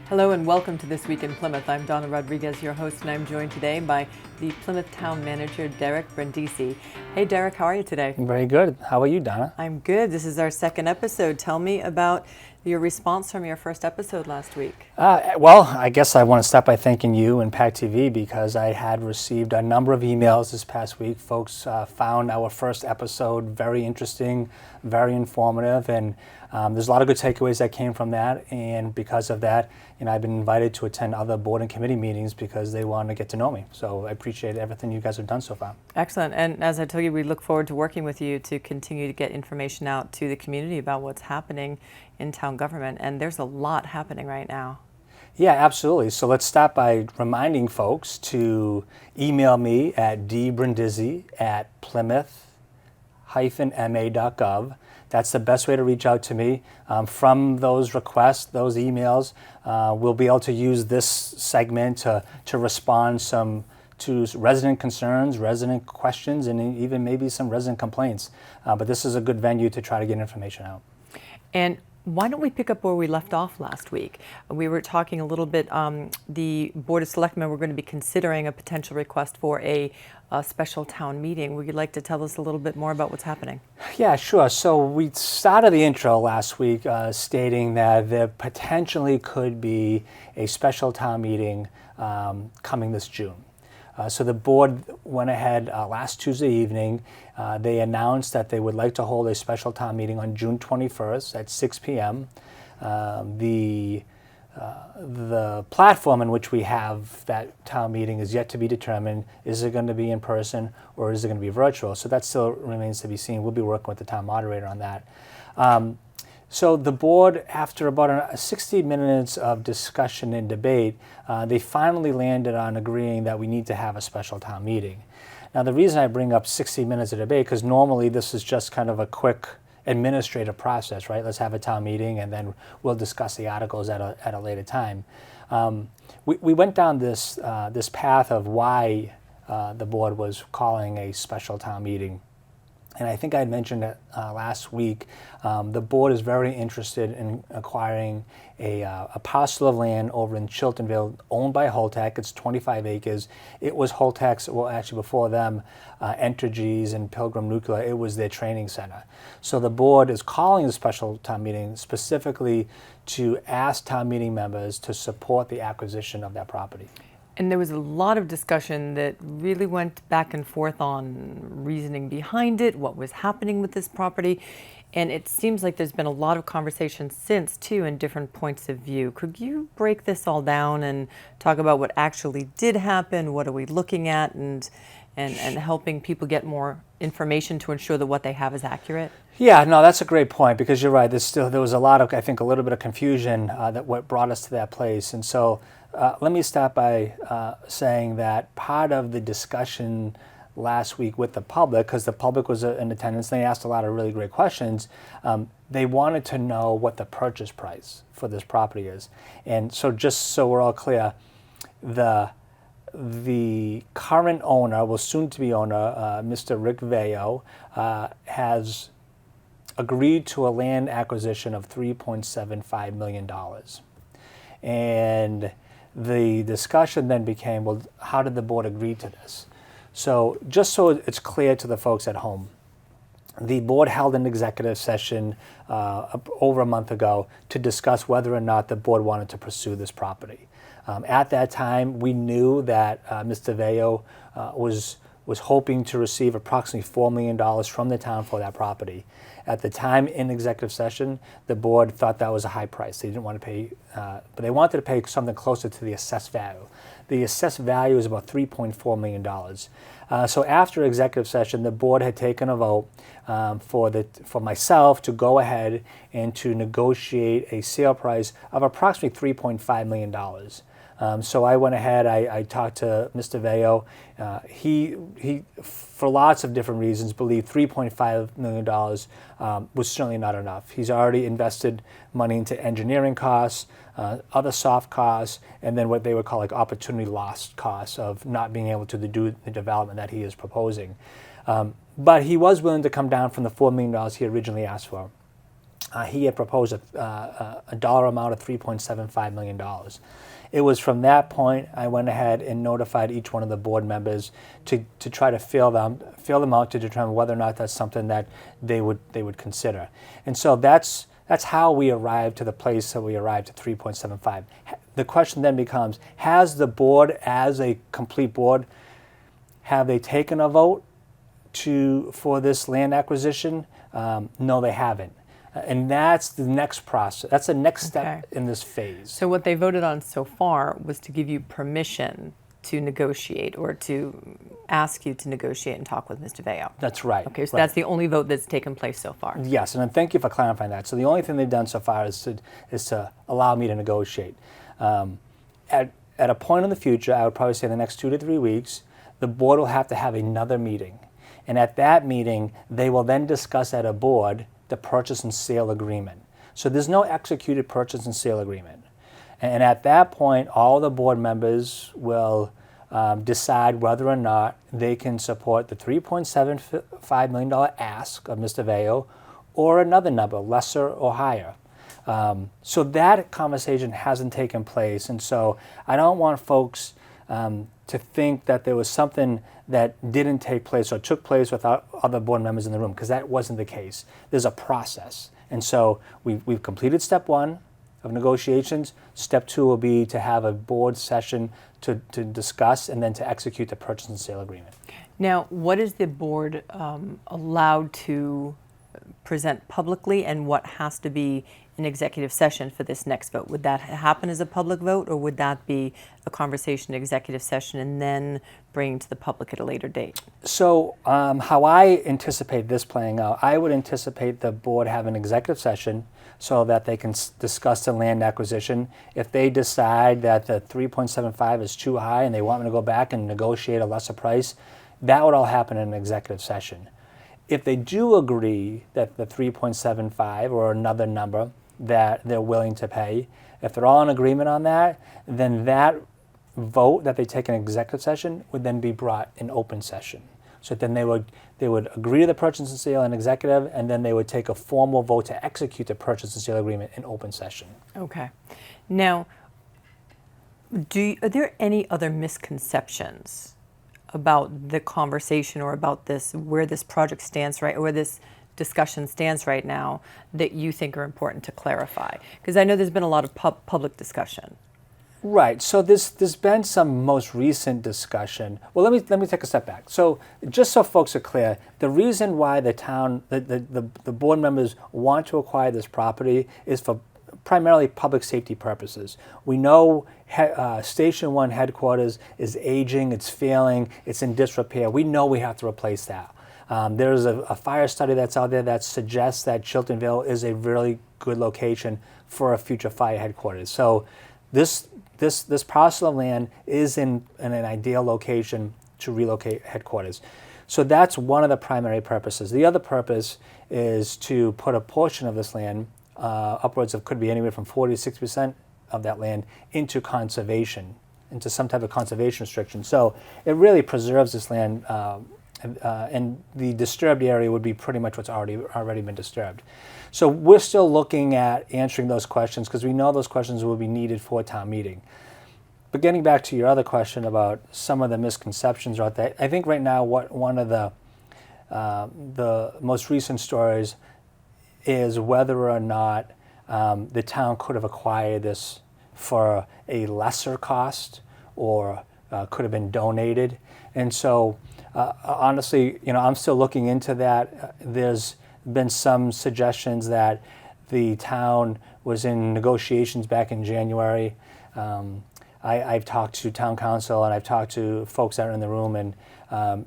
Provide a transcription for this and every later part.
Hello and welcome to This Week in Plymouth. I'm Donna Rodriguez, your host, and I'm joined today by the Plymouth Town Manager Derek Brindisi. Hey Derek, how are you today? Very good. How are you, Donna? I'm good. This is our second episode. Tell me about your response from your first episode last week. Well, I guess I want to start by thanking you and PAC TV because I had received a number of emails this past week. Folks found our first episode very interesting, very informative, and there's a lot of good takeaways that came from that. And because of that, I've been invited to attend other board and committee meetings because they want to get to know me. So I appreciate everything you guys have done so far. Excellent. And as I told you, we look forward to working with you to continue to get information out to the community about what's happening in town government. And there's a lot happening right now. Yeah, absolutely. So let's start by reminding folks to email me at dbrindisi@plymouth-ma.gov. That's the best way to reach out to me. From those requests, those emails, we'll be able to use this segment to respond to resident concerns, resident questions, and even maybe some resident complaints. But this is a good venue to try to get information out. And why don't we pick up where we left off last week? We were talking a little bit, the Board of Selectmen were going to be considering a potential request for a special town meeting. Would you like to tell us a little bit more about what's happening? Yeah, sure. So we started the intro last week stating that there potentially could be a special town meeting coming this June. So the board went ahead last Tuesday evening. They announced that they would like to hold a special town meeting on June 21st at 6 p.m. The platform in which we have that town meeting is yet to be determined. Is it going to be in person or is it going to be virtual? So that still remains to be seen. We'll be working with the town moderator on that. So the board, after about 60 minutes of discussion and debate, they finally landed on agreeing that we need to have a special town meeting. Now the reason I bring up 60 minutes of debate, because normally this is just kind of a quick administrative process, right? Let's have a town meeting and then we'll discuss the articles at a later time. We went down this path of why the board was calling a special town meeting. And I think I had mentioned it last week. The board is very interested in acquiring a parcel of land over in Chiltonville owned by Holtec. It's 25 acres. It was Holtec's, well, actually before them, Entergy's and Pilgrim Nuclear. It was their training center. So the board is calling a special town meeting specifically to ask town meeting members to support the acquisition of that property. And there was a lot of discussion that really went back and forth on reasoning behind it, what was happening with this property. And it seems like there's been a lot of conversation since, too, in different points of view. Could you break this all down and talk about what actually did happen? What are we looking at? And helping people get more information to ensure that what they have is accurate? Yeah, no, that's a great point because you're right. There was a lot of, I think, a little bit of confusion that what brought us to that place. And so let me start by saying that part of the discussion last week with the public, because the public was in attendance, they asked a lot of really great questions. They wanted to know what the purchase price for this property is. And so just so we're all clear, the current owner, well, soon-to-be owner, Mr. Rick Vayo, has agreed to a land acquisition of $3.75 million. And the discussion then became, well, how did the board agree to this? So just so it's clear to the folks at home, the board held an executive session over a month ago to discuss whether or not the board wanted to pursue this property. At that time, we knew that Mr. Vayo was hoping to receive approximately $4 million from the town for that property. At the time in executive session, the board thought that was a high price. They didn't want to pay, but they wanted to pay something closer to the assessed value. The assessed value is about $3.4 million. So after executive session, the board had taken a vote for myself to go ahead and to negotiate a sale price of approximately $3.5 million. So I went ahead, I talked to Mr. Vayo. He, for lots of different reasons, believed $3.5 million was certainly not enough. He's already invested money into engineering costs, other soft costs, and then what they would call like opportunity lost costs of not being able to do the development that he is proposing. But he was willing to come down from the $4 million he originally asked for. he had proposed a dollar amount of $3.75 million. It was from that point I went ahead and notified each one of the board members to try to feel them out to determine whether or not that's something that they would consider. And so that's how we arrived to the place that we arrived at 3.75. The question then becomes, has the board, as a complete board, have they taken a vote for this land acquisition? No, they haven't. And that's the next process. That's the next step in this phase. So what they voted on so far was to give you permission to negotiate, or to ask you to negotiate and talk with Mr. Veo. That's right. Okay, so right. that's the only vote that's taken place so far. Yes, and thank you for clarifying that. So the only thing they've done so far is to allow me to negotiate. At a point in the future, I would probably say the next 2 to 3 weeks, the board will have to have another meeting. And at that meeting, they will then discuss at a board the purchase and sale agreement. So there's no executed purchase and sale agreement. And at that point, all the board members will decide whether or not they can support the $3.75 million ask of Mr. Veo, or another number, lesser or higher. So that conversation hasn't taken place, and so I don't want folks to think that there was something that didn't take place or took place without other board members in the room, because that wasn't the case. There's a process. And so we've completed step 1 of negotiations. Step 2 will be to have a board session to discuss and then to execute the purchase and sale agreement. Now, what is the board allowed to present publicly, and what has to be an executive session for this next vote? Would that happen as a public vote, or would that be a conversation, executive session, and then bring to the public at a later date? So how I anticipate this playing out, I would anticipate the board have an executive session so that they can discuss the land acquisition. If they decide that the 3.75 is too high and they want me to go back and negotiate a lesser price, that would all happen in an executive session. If they do agree that the 3.75 or another number that they're willing to pay, if they're all in agreement on that, then that vote that they take in executive session would then be brought in open session. So then they would agree to the purchase and sale in executive, and then they would take a formal vote to execute the purchase and sale agreement in open session. Okay. Now, are there any other misconceptions about the conversation, or about this, where this project stands right, or where this discussion stands right now, that you think are important to clarify? Because I know there's been a lot of public discussion. Right. So there's been some most recent discussion. Well, let me take a step back. So just so folks are clear, the reason why the town, the board members want to acquire this property is for primarily public safety purposes. We know Station 1 headquarters is aging, it's failing, it's in disrepair. We know we have to replace that. There's a fire study that's out there that suggests that Chiltonville is a really good location for a future fire headquarters. So this parcel of land is in an ideal location to relocate headquarters. So that's one of the primary purposes. The other purpose is to put a portion of this land, upwards of, could be anywhere from 40 to 60% of that land, into conservation, into some type of conservation restriction. So it really preserves this land, and the disturbed area would be pretty much what's already been disturbed. So we're still looking at answering those questions, because we know those questions will be needed for town meeting. But getting back to your other question about some of the misconceptions out there, I think right now one of the most recent stories is whether or not the town could have acquired this for a lesser cost, or could have been donated. And so honestly, I'm still looking into that. There's been some suggestions that the town was in negotiations back in January. I've talked to town council, and I've talked to folks that are in the room, and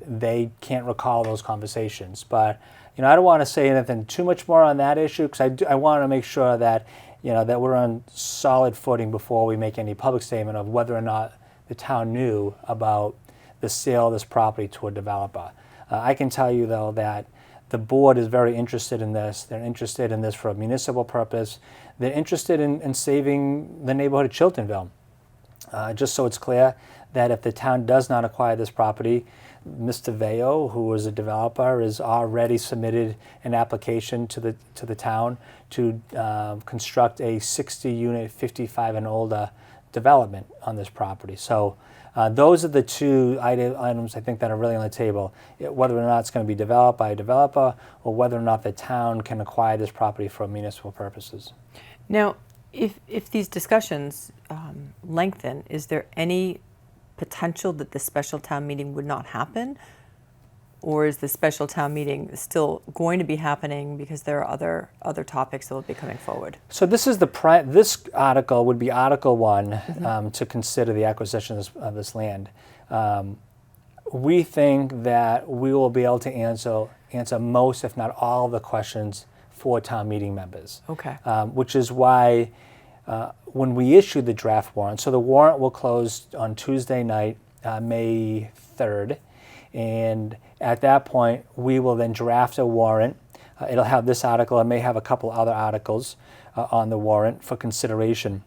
they can't recall those conversations. But I don't want to say anything too much more on that issue, because I want to make sure that that we're on solid footing before we make any public statement of whether or not the town knew about the sale of this property to a developer. I can tell you, though, that the board is very interested in this. They're interested in this for a municipal purpose. They're interested in saving the neighborhood of Chiltonville. Just so it's clear that if the town does not acquire this property, Mr. Veo, who is a developer, has already submitted an application to the town to construct a 60-unit, 55 and older development on this property. So those are the two items I think that are really on the table, whether or not it's going to be developed by a developer or whether or not the town can acquire this property for municipal purposes. Now, if these discussions lengthen, is there any potential that the special town meeting would not happen? Or is the special town meeting still going to be happening because there are other topics that will be coming forward? So this is this article would be Article 1 to consider the acquisition of this land. We think that we will be able to answer most, if not all, of the questions for town meeting members. Okay. Which is why when we issued the draft warrant, so the warrant will close on Tuesday night, May 3rd, and at that point we will then draft a warrant. It'll have this article. It may have a couple other articles on the warrant for consideration.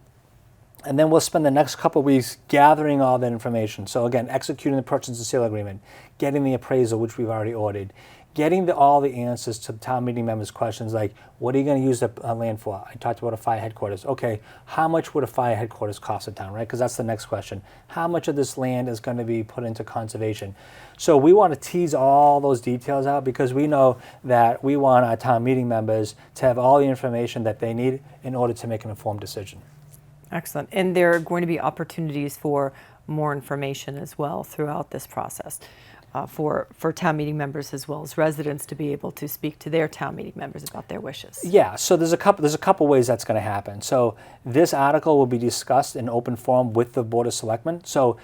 And then we'll spend the next couple of weeks gathering all that information. So again, executing the purchase and sale agreement, getting the appraisal, which we've already ordered, getting all the answers to the town meeting members' questions like, what are you going to use the land for? I talked about a fire headquarters. Okay, how much would a fire headquarters cost the town, right? Because that's the next question. How much of this land is going to be put into conservation? So we want to tease all those details out because we know that we want our town meeting members to have all the information that they need in order to make an informed decision. Excellent. And there are going to be opportunities for more information as well throughout this process. For town meeting members as well as residents to be able to speak to their town meeting members about their wishes. Yeah, so there's a couple ways that's going to happen. So this article will be discussed in open forum with the Board of Selectmen. So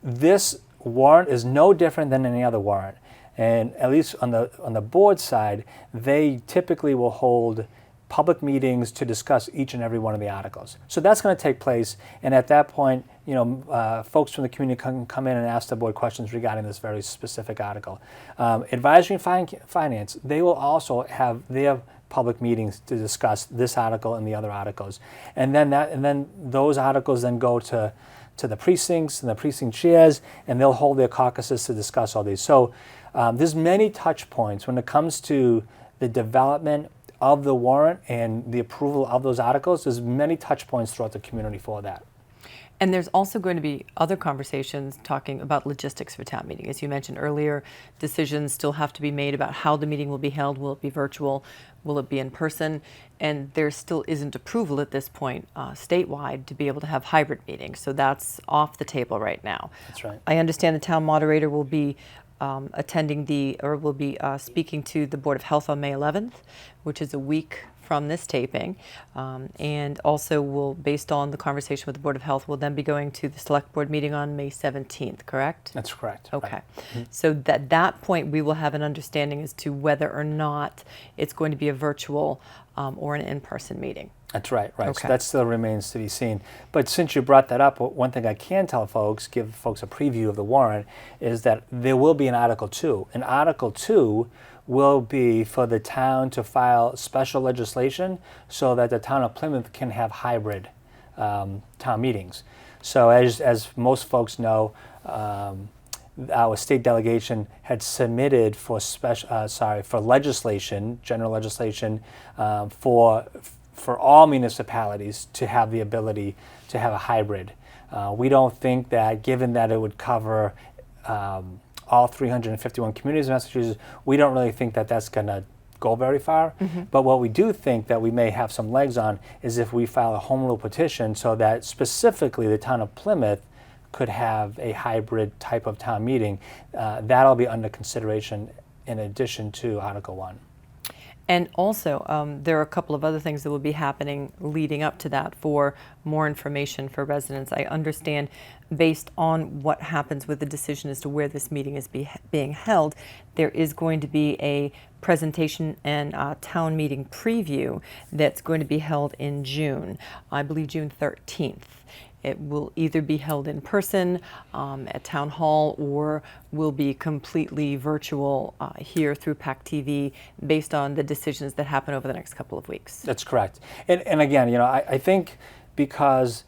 this warrant is no different than any other warrant, and at least on the board side, they typically will hold public meetings to discuss each and every one of the articles. So that's going to take place, and at that point, folks from the community can come in and ask the board questions regarding this very specific article. Advisory and Finance, they will also have their public meetings to discuss this article and the other articles, and then those articles then go to the precincts and the precinct chairs, and they'll hold their caucuses to discuss all these. So there's many touch points when it comes to the development of the warrant and the approval of those articles. There's many touch points throughout the community for that. And there's also going to be other conversations talking about logistics for town meeting. As you mentioned earlier, decisions still have to be made about how the meeting will be held. Will it be virtual? Will it be in person? And there still isn't approval at this point statewide to be able to have hybrid meetings. So that's off the table right now. That's right. I understand the town moderator will be will be speaking to the Board of Health on May 11th, which is a week from this taping, and also will, based on the conversation with the Board of Health, will then be going to the Select Board meeting on May 17th, correct? That's correct. Okay. Right. Mm-hmm. So at that point, we will have an understanding as to whether or not it's going to be a virtual or an in-person meeting. That's right, right. Okay. So that still remains to be seen. But since you brought that up, one thing I can tell folks, give folks a preview of the warrant, is that there will be an Article 2. And Article 2 will be for the town to file special legislation so that the town of Plymouth can have hybrid town meetings. So as most folks know, our state delegation had submitted for legislation, general legislation, for all municipalities to have the ability to have a hybrid. We don't think that, given that it would cover all 351 communities in Massachusetts, we don't really think that that's going to go very far. Mm-hmm. But what we do think that we may have some legs on is if we file a home rule petition so that specifically the town of Plymouth could have a hybrid type of town meeting. That'll be under consideration in addition to Article 1. And also, there are a couple of other things that will be happening leading up to that for more information for residents. I understand, based on what happens with the decision as to where this meeting is being held, there is going to be a presentation and town meeting preview that's going to be held in June, I believe June 13th. It will either be held in person at Town Hall or will be completely virtual here through PAC TV based on the decisions that happen over the next couple of weeks. That's correct. And again, I think because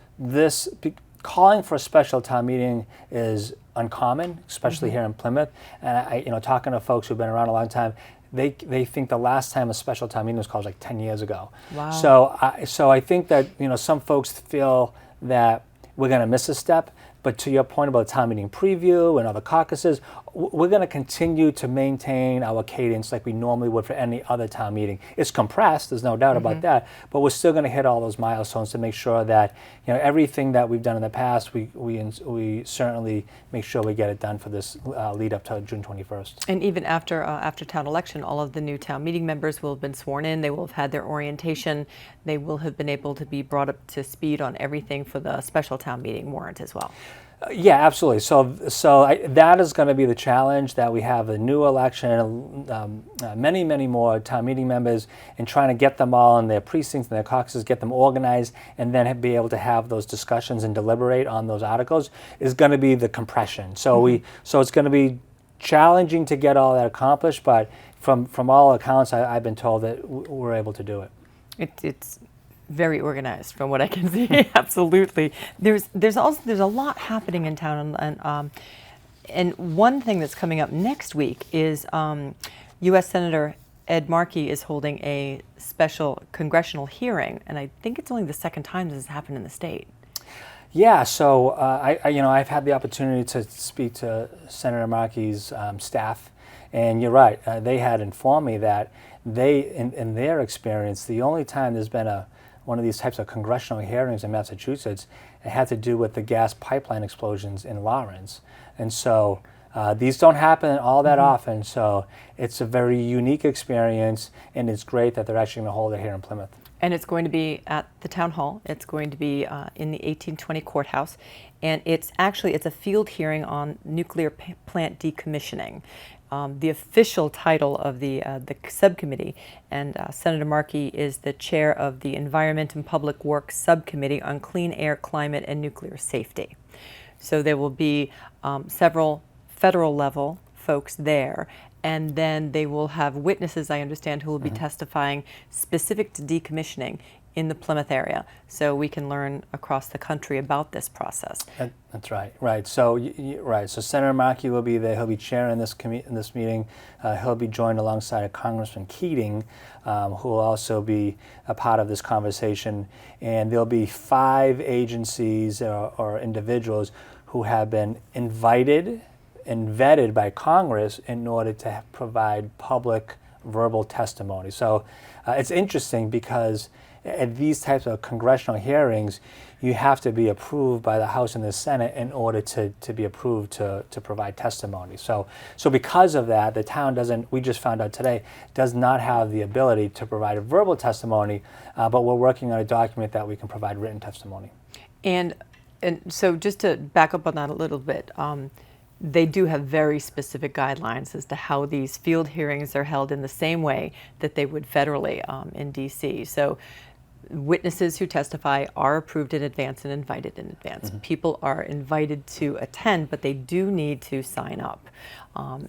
calling for a special town meeting is uncommon, especially here in Plymouth. And talking to folks who've been around a long time, they think the last time a special town meeting was called was like 10 years ago. Wow. So I think that some folks feel that we're going to miss a step. But to your point about town meeting preview and other caucuses, we're going to continue to maintain our cadence like we normally would for any other town meeting. It's compressed, there's no doubt about that, but we're still going to hit all those milestones to make sure that everything that we've done in the past, we certainly make sure we get it done for this lead up to June 21st. And even after town election, all of the new town meeting members will have been sworn in. They will have had their orientation. They will have been able to be brought up to speed on everything for the special town meeting warrant as well. Yeah, absolutely. That is going to be the challenge, that we have a new election, many more town meeting members, and trying to get them all in their precincts and their caucuses, get them organized, and then be able to have those discussions and deliberate on those articles is going to be the compression. So it's going to be challenging to get all that accomplished, but from all accounts, I've been told that we're able to do it. It's very organized from what I can see. Absolutely. There's a lot happening in town, and one thing that's coming up next week is U.S. Senator Ed Markey is holding a special congressional hearing, and I think it's only the second time this has happened in the state. Yeah, so I've had the opportunity to speak to Senator Markey's staff, and you're right. They had informed me that in their experience, the only time there's been one of these types of congressional hearings in Massachusetts, it had to do with the gas pipeline explosions in Lawrence. And so these don't happen all that often, so it's a very unique experience, and it's great that they're actually going to hold it here in Plymouth. And it's going to be at the town hall. It's going to be in the 1820 courthouse, and it's a field hearing on nuclear plant decommissioning. The official title of the subcommittee, and Senator Markey is the chair of the Environment and Public Works Subcommittee on Clean Air, Climate, and Nuclear Safety. So there will be several federal level folks there, and then they will have witnesses, I understand, who will be testifying specific to decommissioning in the Plymouth area, so we can learn across the country about this process. That's right. Right. So So Senator Markey will be there. He'll be chairing this meeting. He'll be joined alongside Congressman Keating, who will also be a part of this conversation. And there'll be 5 agencies or individuals who have been invited and vetted by Congress in order to provide public verbal testimony. So it's interesting because at these types of congressional hearings, you have to be approved by the House and the Senate in order to be approved to provide testimony. So because of that, the town we just found out today, does not have the ability to provide a verbal testimony, but we're working on a document that we can provide written testimony. And so just to back up on that a little bit, they do have very specific guidelines as to how these field hearings are held in the same way that they would federally in D.C. So witnesses who testify are approved in advance and invited in advance. People are invited to attend, but they do need to sign up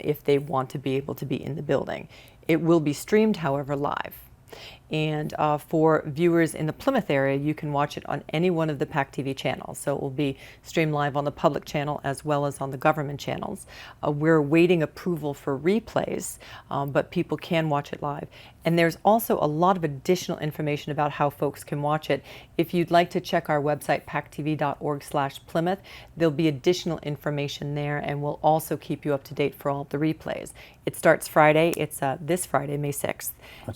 if they want to be able to be in the building. It will be streamed, however, live. And for viewers in the Plymouth area, you can watch it on any one of the PAC TV channels. So it will be streamed live on the public channel as well as on the government channels. We're awaiting approval for replays, but people can watch it live. And there's also a lot of additional information about how folks can watch it. If you'd like to check our website, pactv.org/Plymouth, there'll be additional information there, and we'll also keep you up to date for all of the replays. It starts Friday. It's this Friday, May 6th,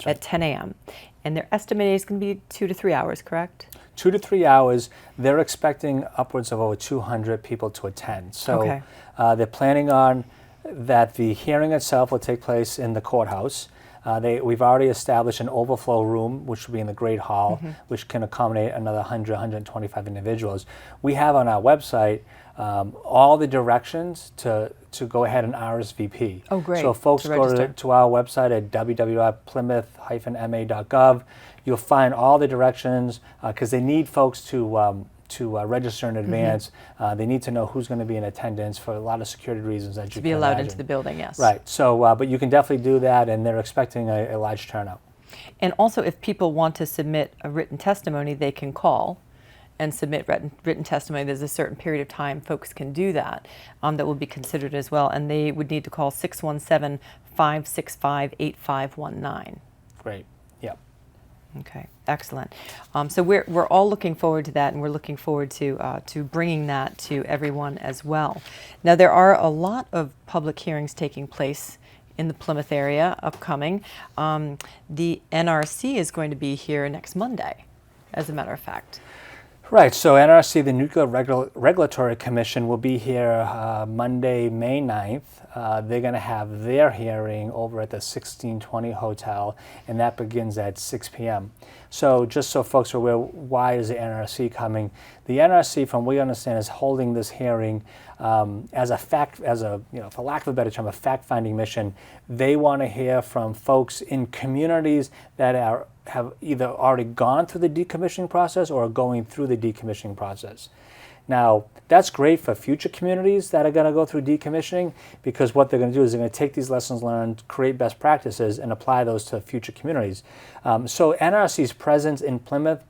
at 10 a.m. And they're estimating it's going to be 2 to 3 hours, correct? 2 to 3 hours. They're expecting upwards of over 200 people to attend. So they're planning on that the hearing itself will take place in the courthouse. We've already established an overflow room, which will be in the Great Hall, which can accommodate another 100, 125 individuals. We have on our website all the directions to go ahead and RSVP. Oh, great. So if folks go to our website at www.plymouth-ma.gov, you'll find all the directions because they need folks to register in advance. They need to know who's going to be in attendance for a lot of security reasons that you can imagine. To be allowed into the building, yes. Right. So, but you can definitely do that, and they're expecting a large turnout. And also, if people want to submit a written testimony, they can call and submit written testimony, there's a certain period of time folks can do that, that will be considered as well. And they would need to call 617-565-8519. Great. Yep. Okay, excellent. So we're all looking forward to that, and we're looking forward to bringing that to everyone as well. Now, there are a lot of public hearings taking place in the Plymouth area upcoming. The NRC is going to be here next Monday, as a matter of fact. Right, so NRC, the Nuclear Regulatory Commission, will be here Monday, May 9th. They're going to have their hearing over at the 1620 Hotel, and that begins at 6 p.m. So just so folks are aware, why is the NRC coming? The NRC, from what we understand, is holding this hearing as a for lack of a better term, a fact-finding mission. They want to hear from folks in communities that have either already gone through the decommissioning process or are going through the decommissioning process. Now, that's great for future communities that are going to go through decommissioning, because what they're going to do is they're going to take these lessons learned, create best practices, and apply those to future communities. So NRC's presence in Plymouth,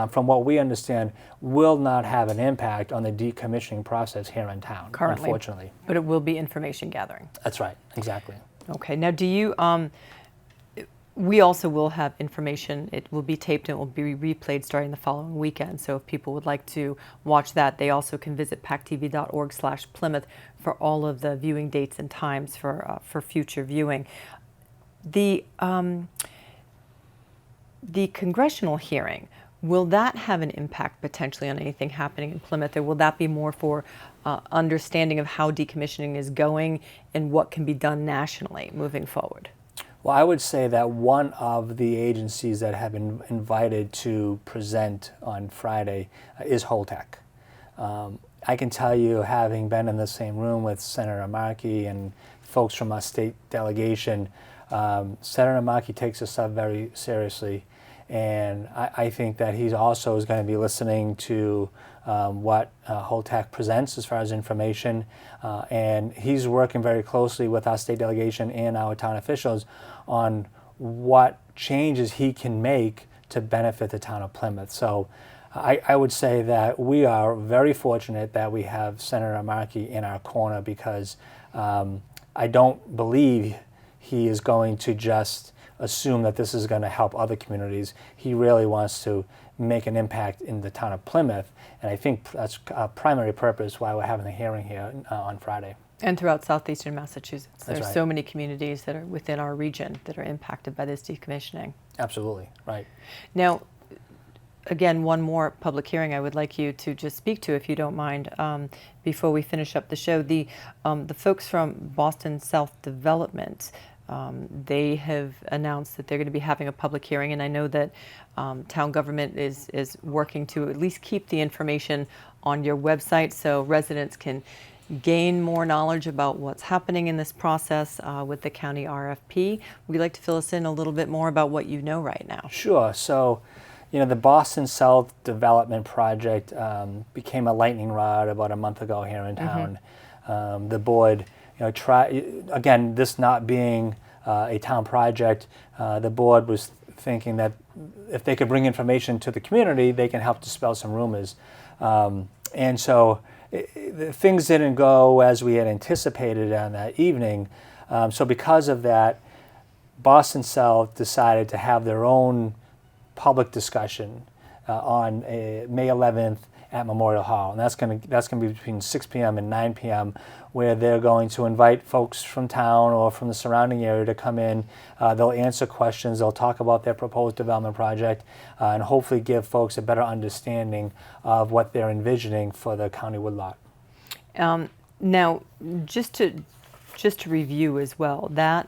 from what we understand, will not have an impact on the decommissioning process here in town, currently, unfortunately. But it will be information gathering. That's right, exactly. Okay, now do you, we also will have information. It will be taped and it will be replayed starting the following weekend. So if people would like to watch that, they also can visit pactv.org/Plymouth for all of the viewing dates and times for future viewing. The congressional hearing, will that have an impact potentially on anything happening in Plymouth, or will that be more for understanding of how decommissioning is going and what can be done nationally moving forward? Well, I would say that one of the agencies that have been invited to present on Friday is Holtec. I can tell you, having been in the same room with Senator Markey and folks from our state delegation, Senator Markey takes this stuff very seriously, and I think that he also is going to be listening to what Holtec presents as far as information, and he's working very closely with our state delegation and our town officials on what changes he can make to benefit the town of Plymouth. So I would say that we are very fortunate that we have Senator Markey in our corner, because I don't believe he is going to just assume that this is going to help other communities. He really wants to make an impact in the town of Plymouth, and I think that's a primary purpose why we're having the hearing here on Friday. And throughout southeastern Massachusetts. There's right. so many communities that are within our region that are impacted by this decommissioning. Absolutely, right. Now, again, one more public hearing I would like you to just speak to, if you don't mind, before we finish up the show. The folks from Boston South Development, they have announced that they're going to be having a public hearing, and I know that town government is working to at least keep the information on your website so residents can gain more knowledge about what's happening in this process with the county RFP. Would you like to fill us in a little bit more about what you know right now? Sure. So, the Boston South Development Project became a lightning rod about a month ago here in town. Mm-hmm. The board, again, this not being a town project, the board was thinking that if they could bring information to the community, they can help dispel some rumors. And so things didn't go as we had anticipated on that evening. So because of that, Boston South decided to have their own public discussion on May 11th at Memorial Hall, and that's going to be between 6 p.m. and 9 p.m., where they're going to invite folks from town or from the surrounding area to come in. They'll answer questions, they'll talk about their proposed development project, and hopefully give folks a better understanding of what they're envisioning for the county woodlot. Now, just to review as well, that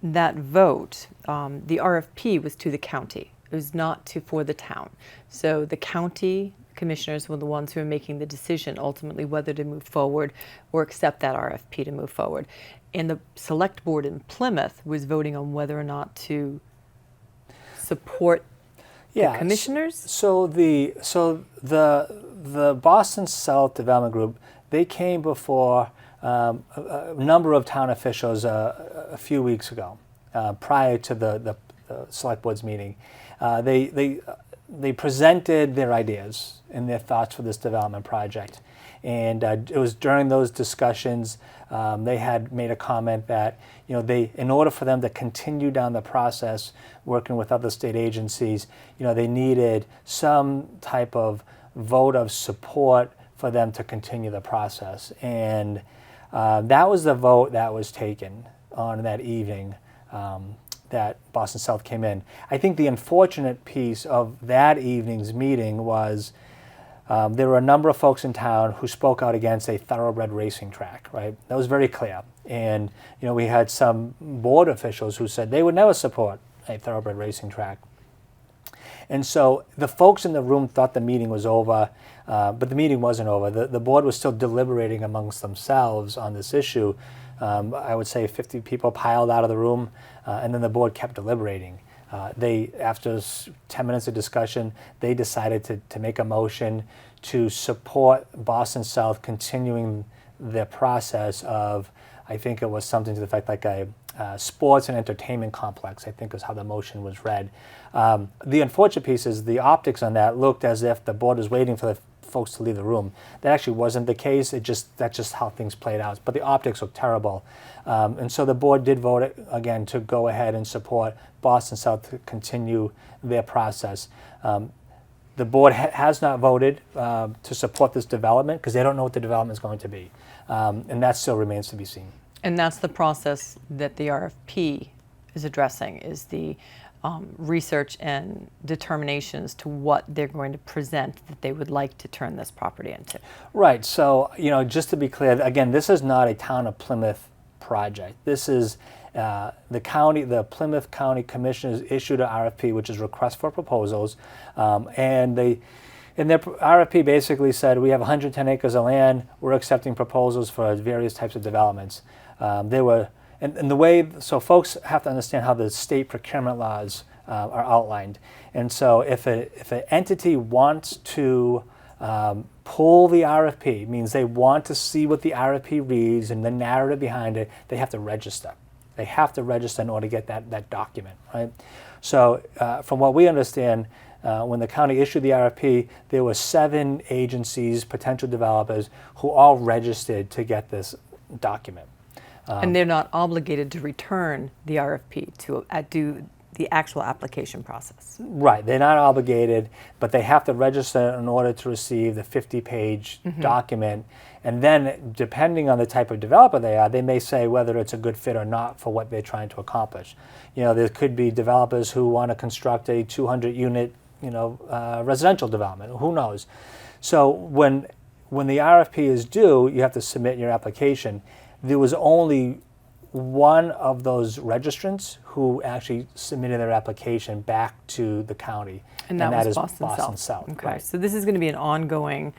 vote, the RFP was to the county. It was not for the town. So the county commissioners were the ones who were making the decision ultimately whether to move forward or accept that RFP to move forward. And the select board in Plymouth was voting on whether or not to support the commissioners. So the Boston South Development Group, they came before a number of town officials a few weeks ago, prior to the select board's meeting. They they presented their ideas and their thoughts for this development project. And it was during those discussions they had made a comment that in order for them to continue down the process, working with other state agencies, they needed some type of vote of support for them to continue the process. And that was the vote that was taken on that evening that Boston South came in. I think the unfortunate piece of that evening's meeting was there were a number of folks in town who spoke out against a thoroughbred racing track, right? That was very clear. And, we had some board officials who said they would never support a thoroughbred racing track. And so the folks in the room thought the meeting was over, but the meeting wasn't over. The board was still deliberating amongst themselves on this issue. I would say 50 people piled out of the room, and then the board kept deliberating. After 10 minutes of discussion, they decided to make a motion to support Boston South continuing their process of, I think it was something to the effect like a sports and entertainment complex, I think is how the motion was read. The unfortunate piece is the optics on that looked as if the board was waiting for the folks to leave the room. That actually wasn't the case. That's just how things played out. But the optics looked terrible. And so the board did vote again to go ahead and support Boston South to continue their process. The board has not voted to support this development because they don't know what the development is going to be. And that still remains to be seen. And that's the process that the RFP is addressing, is the research and determinations to what they're going to present that they would like to turn this property into. Right. So, just to be clear, again, this is not a Town of Plymouth project. This is the Plymouth County Commissioners issued an RFP, which is request for proposals, and they, in their RFP basically said, we have 110 acres of land, we're accepting proposals for various types of developments. And the way, so folks have to understand how the state procurement laws are outlined. And so if an entity wants to pull the RFP, means they want to see what the RFP reads and the narrative behind it, they have to register. They have to register in order to get that document, right? So from what we understand, when the county issued the RFP, there were 7 agencies, potential developers, who all registered to get this document. And they're not obligated to return the RFP to do the actual application process. Right, they're not obligated, but they have to register in order to receive the 50-page document. And then, depending on the type of developer they are, they may say whether it's a good fit or not for what they're trying to accomplish. There could be developers who want to construct a 200-unit, residential development. Who knows? So when the RFP is due, you have to submit your application. There was only one of those registrants who actually submitted their application back to the county, and that is Boston South. Okay, right. So this is going to be an ongoing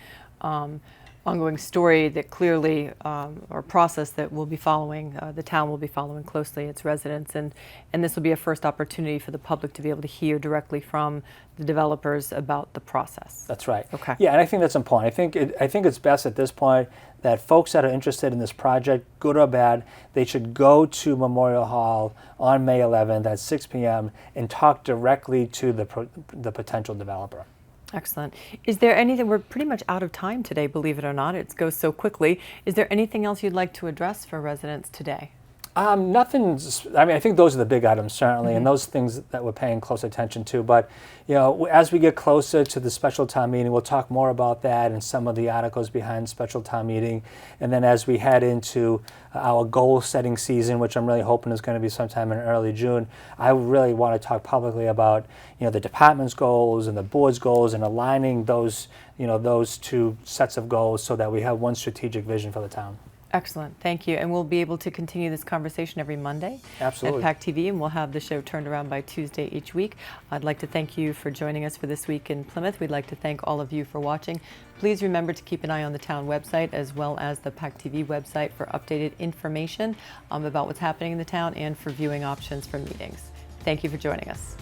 story that clearly, or process that we'll be following, the town will be following closely, its residents, and this will be a first opportunity for the public to be able to hear directly from the developers about the process. That's right. Okay. Yeah, and I think that's important. I think it's best at this point that folks that are interested in this project, good or bad, they should go to Memorial Hall on May 11th at 6 p.m. and talk directly to the potential developer. Excellent. Is there anything, we're pretty much out of time today, believe it or not, it goes so quickly. Is there anything else you'd like to address for residents today? Nothing. I think those are the big items, certainly, and those things that we're paying close attention to. But, as we get closer to the special town meeting, we'll talk more about that and some of the articles behind special town meeting. And then as we head into our goal-setting season, which I'm really hoping is going to be sometime in early June, I really want to talk publicly about, the department's goals and the board's goals and aligning those, those two sets of goals so that we have one strategic vision for the town. Excellent, thank you. And we'll be able to continue this conversation every Monday Absolutely. at PAC TV, and we'll have the show turned around by Tuesday each week. I'd like to thank you for joining us for This Week in Plymouth. We'd like to thank all of you for watching. Please remember to keep an eye on the town website as well as the PAC TV website for updated information about what's happening in the town and for viewing options for meetings. Thank you for joining us.